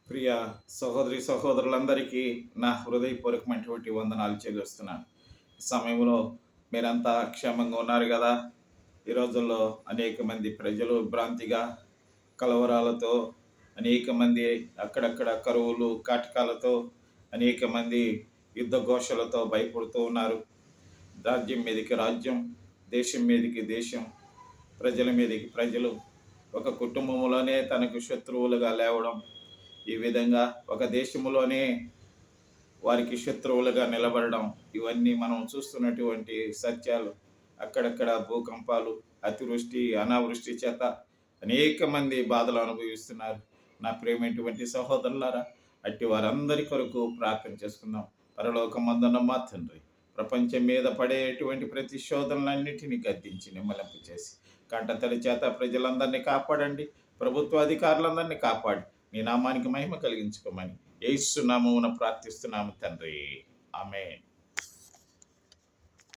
ప్రియ సహోదరి సహోదరులందరికీ నా హృదయపూర్వకమైనటువంటి వందనాలు చెల్లిస్తున్నాను. ఈ సమయంలో మీరంతా క్షేమంగా ఉన్నారు కదా? ఈ రోజుల్లో అనేక మంది ప్రజలు భ్రాంతిగా, కలవరాలతో, అనేక మంది అక్కడక్కడ కరువులు కాటకాలతో, అనేక మంది యుద్ధ ఘోషలతో భయపడుతూ ఉన్నారు. రాజ్యం మీదకి రాజ్యం, దేశం మీదకి దేశం, ప్రజల మీదకి ప్రజలు, ఒక కుటుంబంలోనే తనకు శత్రువులుగా లేవడం, ఈ విధంగా ఒక దేశంలోనే వారికి శత్రువులుగా నిలబడడం, ఇవన్నీ మనం చూస్తున్నటువంటి సత్యాలు. అక్కడక్కడ భూకంపాలు, అతివృష్టి, అనావృష్టి చేత అనేక మంది బాధలు అనుభవిస్తున్నారు. నా ప్రియమైనటువంటి సహోదరులారా, అట్టి వారందరి కొరకు ప్రార్థన చేసుకుందాం. పరలోకమందున్న మా తండ్రి, ప్రపంచం మీద పడేటువంటి ప్రతి శోధనలన్నిటినీ గద్దించి నిమ్మలింపు చేసి కంటతడి చేత ప్రజలందరినీ కాపాడండి. ప్రభుత్వ అధికారులందరినీ కాపాడి నీ నామానికి మహిమ కలిగించుకోమని యేసు నామమున ప్రార్థిస్తున్నాము తండ్రి. ఆమేన్.